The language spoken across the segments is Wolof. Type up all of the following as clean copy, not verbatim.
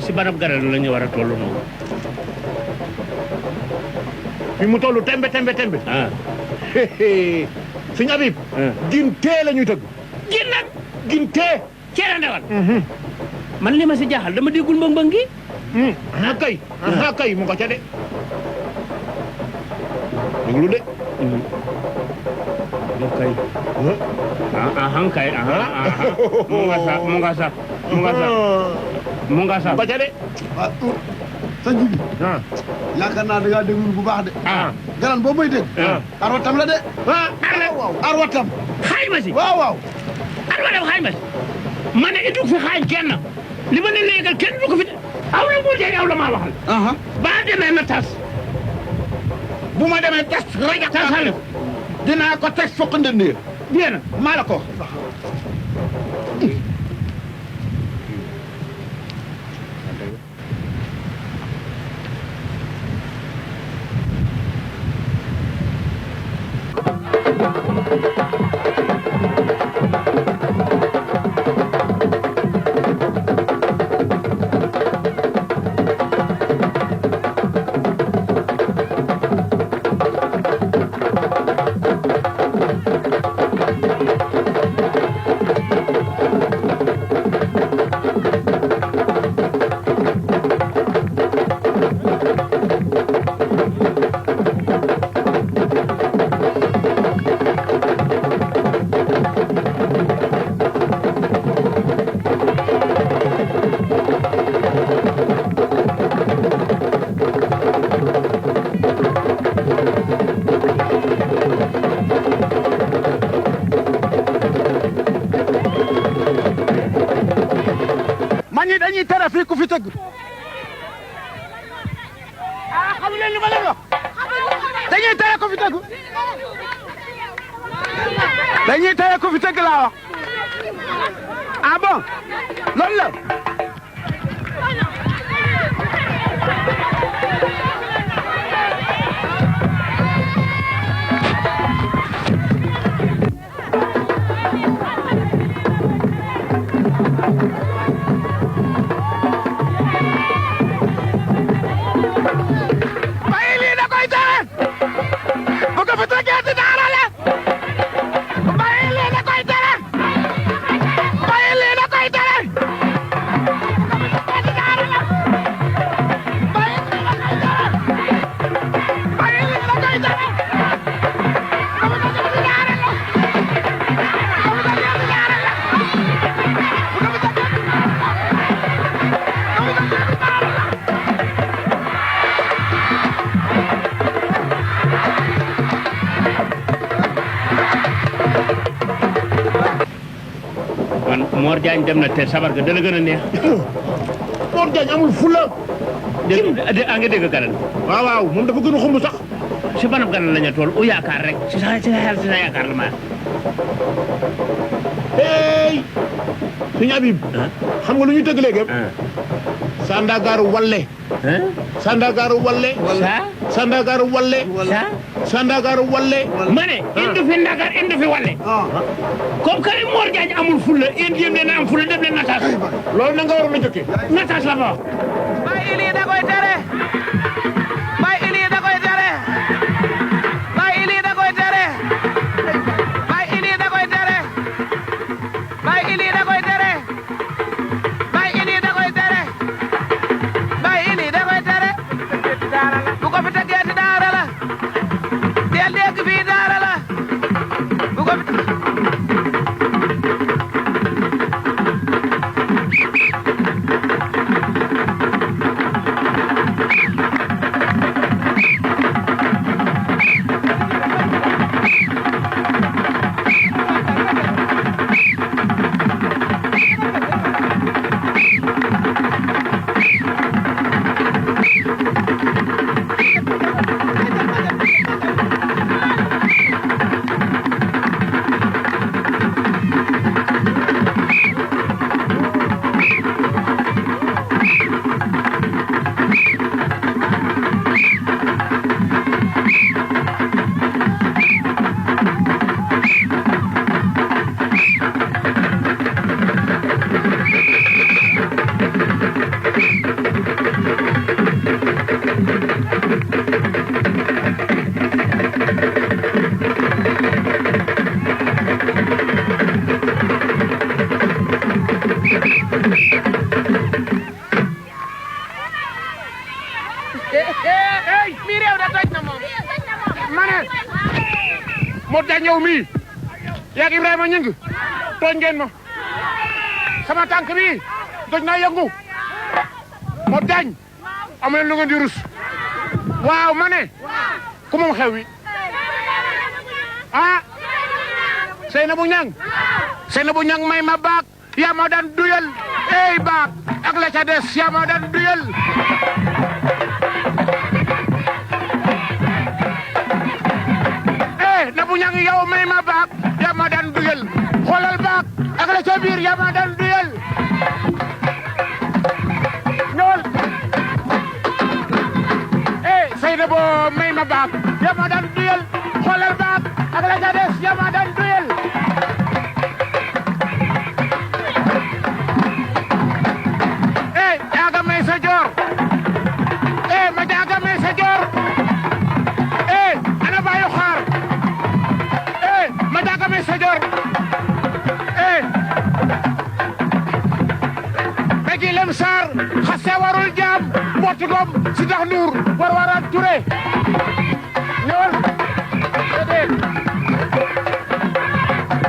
si banab garal la ñu war a toll noonu. fi mu toll tembe. ah. sëñ Habib. gintee la ñuy tëgg. gin nag. gintee. cere ndewal. man li ma si jaaxal dama déggul mbëng-mbëng gi. kay mu nga ca de. déglu de. kay. kay. mu nga sax. mu nga ca de. waaw sëñ bi. yaakaar naa da ngaa déglu bu baax de. garan boobu may dégg. arwatam la de. arwatam. xayma si. waaw. arwatam xayma si. ma ne it fi xaañ kenn. li ma ne léegal kenn du ko fi. aw la mu jeex aw la maa waxal. ba demee na tas. bu ma demee tas rajo tasal dinaa ko teg fokk ndëndee. bien maa la ko. dañuy tere fii ku fi tëgg. xamu leen li ma leen wax. dañuy tere ku fi tëgg. dañuy tere ku fi tëgg laa wax. bon loolu la. Mor Diagne dem na te sabar ga dala gën a neex. Mor Diagne amul fula. nga dégg garan. waaw moom dafa gën a xumb sax. si banab garan la ñu toll u yaakaar rek si sa yaakaar la ma. hey. Sëñ Habib. xam nga lu ñuy tëgg léegi. Sandagaru Walle. Sandagaru Walle. Sandagaru Walle. Sandagaru Walle. ma ne indi fi Ndakar indi fi Walle. comme que Mor Diagne amul fulla indi yéen leen am fulla def leen natas. loolu na nga waroon a jëkkee. natas la fa. Baye Ili da koy tere. Baye Ili da koy tere. Baye Ili da koy tere. Baye Ili da koy tere. Baye Ili da koy tere. Baye Ili da koy tere. Baye Ili da koy tere. bu ko fi tëggee ci daara la. del dégg fii daara la. bu ko fi. Modou Diagne yow mii yaa Ibrahima Ñing tooñ ngeen ma sama tànk bi doj naa yëngu Modou Diagne am leen lu ngeen di rus waaw ma ne ku moom xew wi ah Seynabou Niang may ma baak yaa ma daan duyal ey baak ak la ca des yaa ma daan duyal Nabou Niang yow may ma baak yaa ma daan duyal xoolal baak ak la ca biir yaa ma daan duyal ñool Seynabou may ma baak yaa ma daan duyal xoolal baak ak la ca des yaa ma daan duyal jaaga may sa joor ma jaaga may sa joor ana bayu xaar ma jaaga may sa joor begi lem saar xase warul jaam moti gom si tax nuur war waraat ture ñëwal déedéet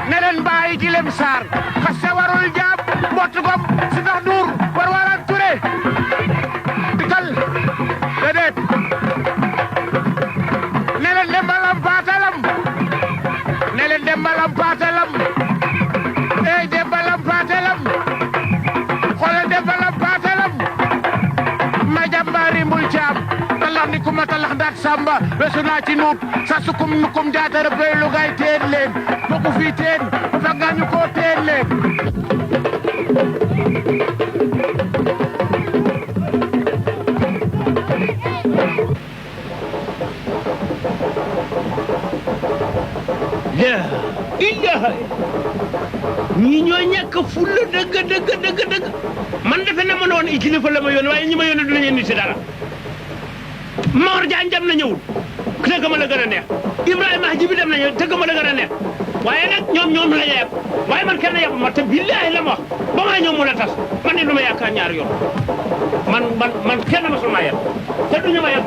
ne leen bàyyi ji lem saar xase warul jaam moti gom si tax nuur war waraat ture dikal déedéet ne leen dembalam paatalam ne leen dembalam paatalam dembalam paatalam xoolal dembalam paatalam ma jàmbaari mbul caam talax ni kuma talax ndaat samba wesu naa ci nuut sa sukum nukum jaatara pey lugay teen leen boku fii teen fa nga ñu ko teen leen ilaha ñii ñoo ñàkk fulla dëgg man defe na ma ne woon i kilifa la ma yónni waaye ñi ma yónni du la ñuy si dara Mor Diagne dem na ñëwul tëgg ma la gën a neex Ibrahima Jibi dem na ñëw tëgg ma la gën a neex waaye nag ñoom la yeb waaye man kenn yeb ma te billahi la ma wax ba maa ñëw mu la tas man ni du ma yaakaar ñaari yoon man kenn ma sul ma yeb te duñu ma yeb